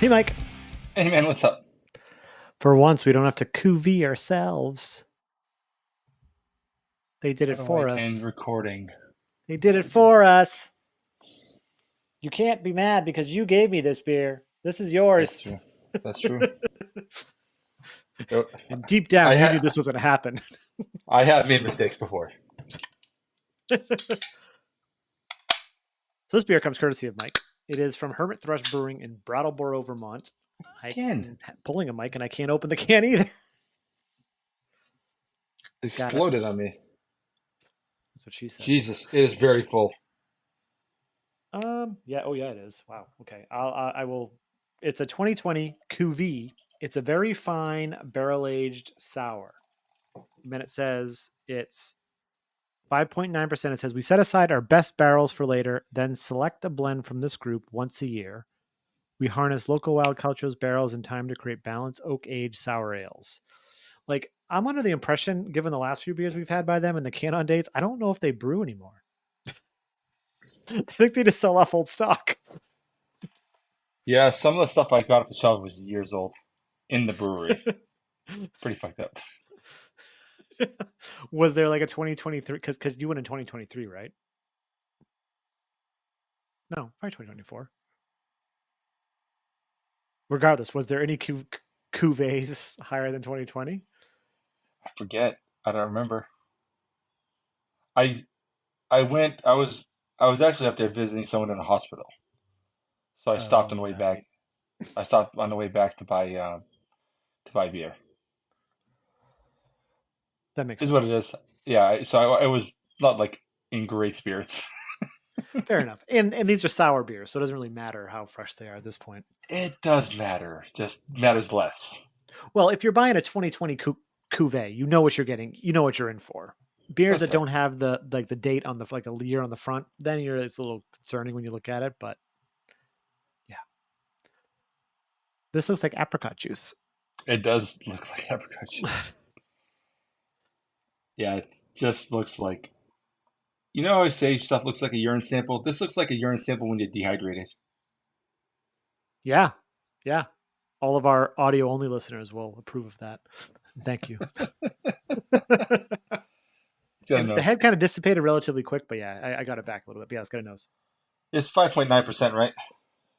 Hey, Mike. Hey man, what's up? For once, we don't have to Cuvée ourselves. They did How it do I for end us. recording? They did it for us. You can't be mad because you gave me this beer. This is That's yours. true. That's true. Yep. And deep down, I you knew had this was going to happen. I have made mistakes before. So this beer comes courtesy of Mike. It is from Hermit Thrush Brewing in Brattleboro, Vermont. Again, I'm pulling a mic and I can't open the can either. Got it. exploded on me. That's what she said. Jesus, it is very full. Yeah. Oh, yeah. It is. Wow. Okay. I will. It's a 2020 Cuvée. It's a very fine barrel aged sour. And then it says it's 5.9%. It says we set aside our best barrels for later, then select a blend from this group once a year. We harness local wild cultures, barrels, and time to create balanced oak aged sour ales. Like, I'm under the impression, given the last few beers we've had by them and the can on dates, I don't know if they brew anymore. I think they just sell off old stock. Yeah, some of the stuff I got off the shelf was years old in the brewery. Pretty fucked up. Was there like a 2023? Because you went in 2023, right? No, probably 2024. Regardless, was there any cuvées higher than 2020? I forget. I don't remember. I I went. I was actually up there visiting someone in a hospital, so I stopped on the Oh, way back. right. I stopped on the way back to buy beer. That makes Is what it sense. is. Yeah. So I was not like in great spirits. Fair enough. And these are sour beers, so it doesn't really matter how fresh they are at this point. It does matter, just matters less. Well, if you're buying a 2020 cuvee, you know what you're getting. You know what you're in for. Beers That's that fair. don't have the date on the like a year on the front, then it's a little concerning when you look at it. But yeah, this looks like apricot juice. It does look like apricot juice. Yeah, it just looks like, I always say stuff looks like a urine sample. This looks like a urine sample when you're dehydrated. Yeah, yeah. All of our audio only listeners will approve of that. Thank you. It's got a And the nose. head kind of dissipated relatively quick, but yeah, I got it back a little bit. But yeah, it's got a nose. It's 5.9%, right?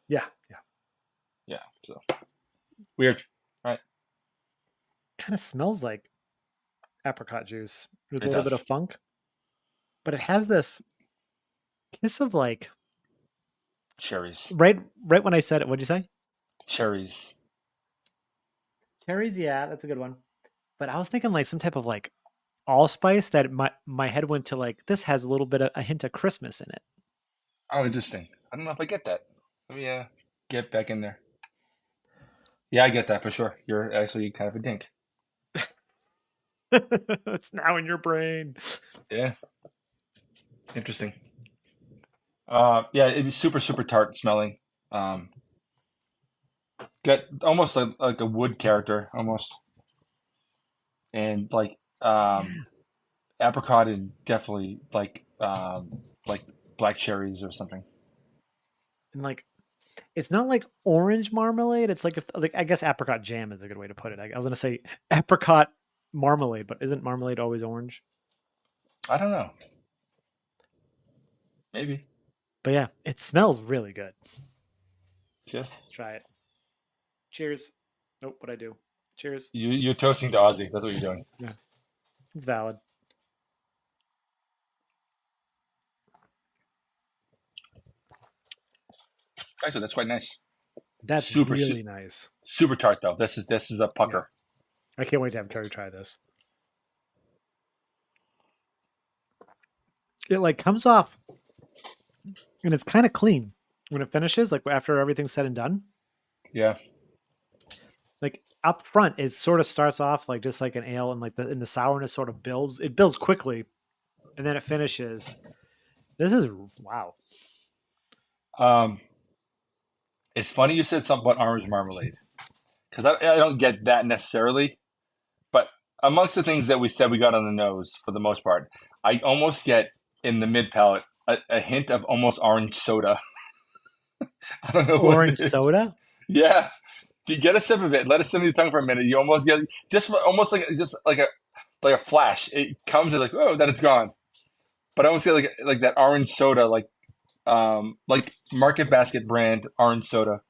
Yeah, yeah. Yeah, so weird, right? Kind of smells like apricot juice with a It little bit of does. funk, but it has this kiss of like Cherries. right when I said it. What'd you say? Cherries. Cherries. Yeah, that's a good one. But I was thinking like some type of like allspice that my head went to like this has a little bit of a hint of Christmas in it. Oh, interesting. I don't know if I get that. Let me get back in there. Yeah, I get that for sure. You're actually kind of a dink. It's now in your brain. Yeah, interesting. Yeah, it was super, super tart smelling. Um, Got almost like a wood character, almost, and Yeah, apricot and definitely like black cherries or something. and like it's not like orange marmalade. It's like if like I guess apricot jam is a good way to put it. I was gonna say apricot marmalade, but isn't marmalade always orange? I don't know. Maybe. But yeah, it smells really good. Just Let's try it. Cheers. Nope, what I do. Cheers. you're toasting to Aussie. That's what you're doing. Yeah, it's valid. Actually, that's quite nice. That's Super really nice. super tart though. This is a Yeah, pucker. I can't wait to have Terry try this. It like comes off and it's kind of clean when it finishes. Like after everything's said and done, Yeah. like up front, it sort of starts off like just like an ale, and like the sourness sort of builds. It builds quickly, and then it finishes. This is wow. Um, it's funny you said something about orange marmalade because I don't get that necessarily, but amongst the things that we said we got on the nose for the most part, I almost get in the mid palate a hint of almost orange soda. I don't know what Orange it is. soda. Yeah. You get a sip of it, let it sit in your tongue for a minute. You almost get almost like a flash. It comes and like, oh, then it's gone. But I almost get like that orange soda, like Market Basket brand orange soda.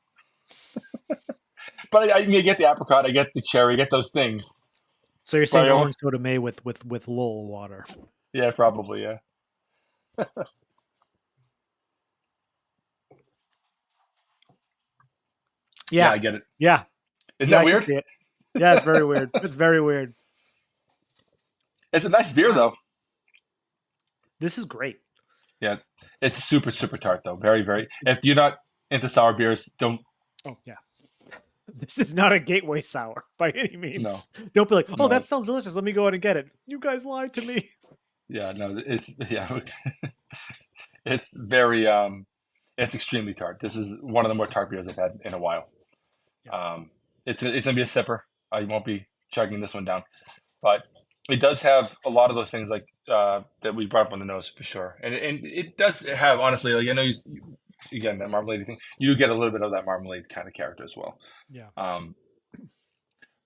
But I mean, I get the apricot, I get the cherry, I get those things. So you're But saying orange soda made with Lowell water? yeah, probably, yeah. Yeah, Yeah, I get it. yeah, Isn't yeah. that I can weird? see it. Yeah, it's very weird. It's very weird. It's a nice beer Wow, though. this is great. Yeah, it's super super tart though. Very very. If you're not into sour beers, don't. Oh yeah, this is not a gateway sour by any No, means. Don't be like, oh, that no. sounds delicious. Let me go out and get it. You guys lied to me. Yeah, no. It's yeah. It's very it's extremely tart. This is one of the more tart beers I've had in a while. Yeah, It's gonna be a sipper. I won't be chugging this one down, but it does have a lot of those things like that we brought up on the nose for sure, and it does have honestly like I know again that marmalade thing. You do get a little bit of that marmalade kind of character as well. yeah. Um,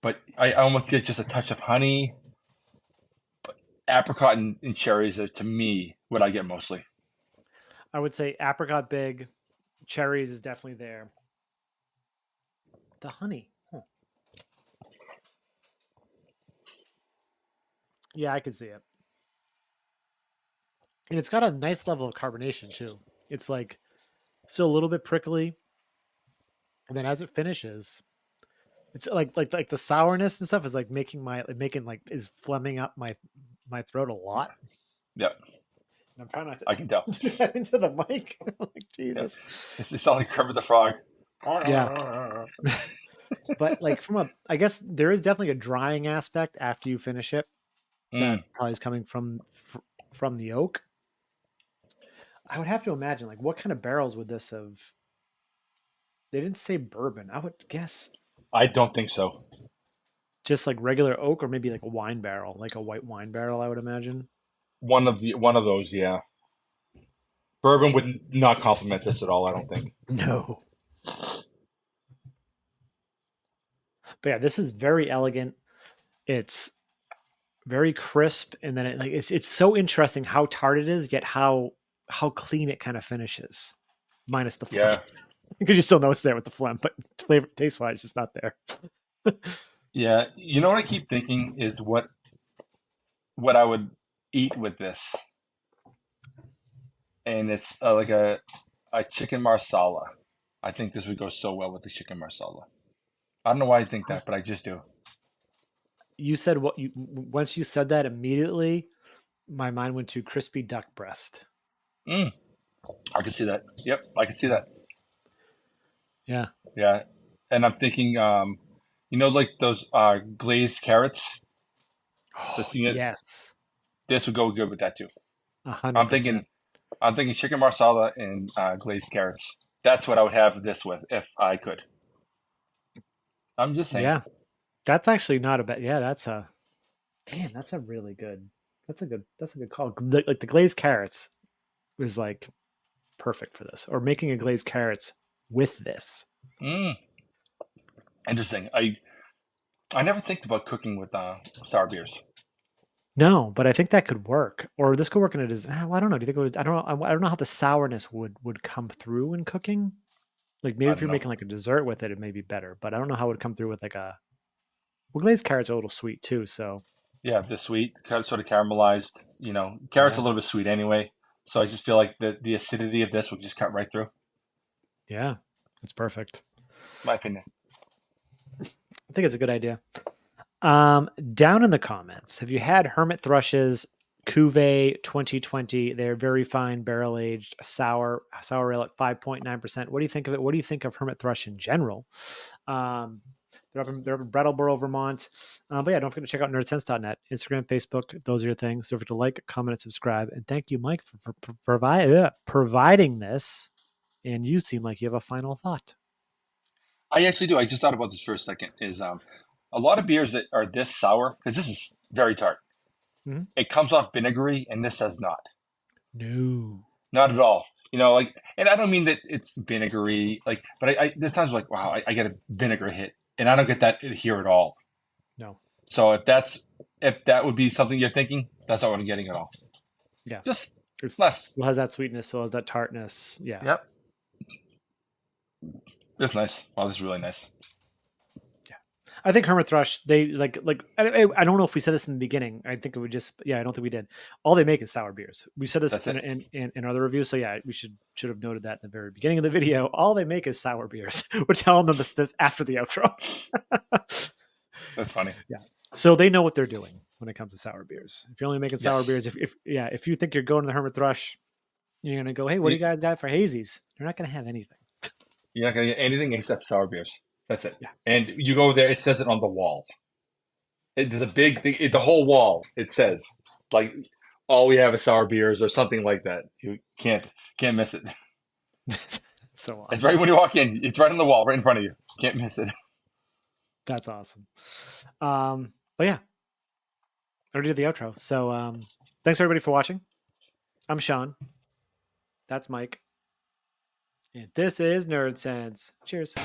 but I almost get just a touch of honey, apricot, and cherries are to me what I get mostly. I would say apricot big, cherries is definitely there. The honey, huh. Yeah, I could see it. And it's got a nice level of carbonation too. It's like still a little bit prickly, and then as it finishes, it's like the sourness and stuff is like making like is flemming up my throat a lot. Yep, And I'm trying not I can tell. to do that into the mic. Like Yeah. Jesus. It's only Kermit the Frog. Yeah. But like I guess there is definitely a drying aspect after you finish it that Mm. probably is coming from the oak. I would have to imagine like what kind of barrels would this have? They didn't say bourbon. I would guess I don't think so. just like regular oak or maybe like a wine barrel, like a white wine barrel, I would imagine. One of those, yeah. Bourbon would not complement this at all. I don't think. No. But yeah, this is very elegant. It's very crisp, and then it's so interesting how tart it is, yet how clean it kind of finishes, minus the phlegm. Yeah, Because you still know it's there with the phlegm, but flavor taste wise, it's just not there. yeah. You know what I keep thinking is what I would eat with this, and it's like a chicken marsala. I think this would go so well with the chicken marsala. I don't know why I think that, but I just do. You said what you once you said that immediately, my mind went to crispy duck breast. Mm, I can see that. Yep, I can see that. Yeah. Yeah, and I'm thinking, like those glazed carrots. The Oh, thing it, yes. this would go good with that too. I'm 100%. thinking, I'm thinking chicken marsala and glazed carrots. That's what I would have this with if I could. I'm just saying. Yeah. That's actually not a bad. Yeah, that's a really good. That's a good call. Like the glazed carrots is like perfect for this, or making a glazed carrots with this. Mm, interesting. I never think about cooking with sour beers. No, but I think that could work, or this could work in a design. I don't know. Do you think it would? I don't know. I don't know how the sourness would come through in cooking. Like maybe I if don't you're know. making like a dessert with it, it may be better. But I don't know how it would come through with like a. Well, glazed carrots are a little sweet too, so Yeah, the sweet, sort of caramelized. Carrots a yeah, little bit sweet anyway. So I just feel like the acidity of this would just cut right through. yeah, it's perfect. My opinion. I think it's a good idea. Down in the comments, have you had Hermit Thrush's Cuvée 2020? They're very fine barrel aged sour ale at 5.9%. What do you think of it? What do you think of Hermit Thrush in general? They're up in Brattleboro, Vermont. But yeah, don't forget to check out nerdsense.net, Instagram, Facebook. Those are your things. Don't forget to like, comment, and subscribe. And thank you, Mike, for providing this. And you seem like you have a final thought. I actually do. I just thought about this for a second. Is a lot of beers that are this sour because this is very tart. Mhm. It comes off vinegary, and this does not. No. Not at all. You know, like, and I don't mean that it's vinegary, like, but there's times like, wow, I get a vinegar hit, and I don't get that here at all. No. So if that would be something you're thinking, that's not what I'm getting at all. Yeah. Just It less. still has that sweetness, still has that tartness. Yeah. Yep. That's nice. Wow, this is really nice. I think Hermit Thrush, they like I don't know if we said this in the beginning. I think it would just I don't think we did. All they make is sour beers. We said this That's it. in other reviews. So yeah, we should have noted that in the very beginning of the video. All they make is sour beers. We're telling them this after the outro. That's funny. Yeah. So they know what they're doing when it comes to sour beers. If you're only making sour Yes. beers, if you think you're going to the Hermit Thrush, you're gonna go, hey, what do you guys got for hazies? You're not gonna have anything. You're not gonna get anything except sour beers. That's it. Yeah. And you go there, it says it on the wall. There's a big thing, the whole wall. It says like, all we have is sour beers or something like that. You can't miss it. So awesome. It's right when you walk in. It's right on the wall, right in front of you. Can't miss it. That's awesome. But yeah, I already did the outro. So thanks everybody for watching. I'm Sean. That's Mike. And this is Nerdsense. Cheers.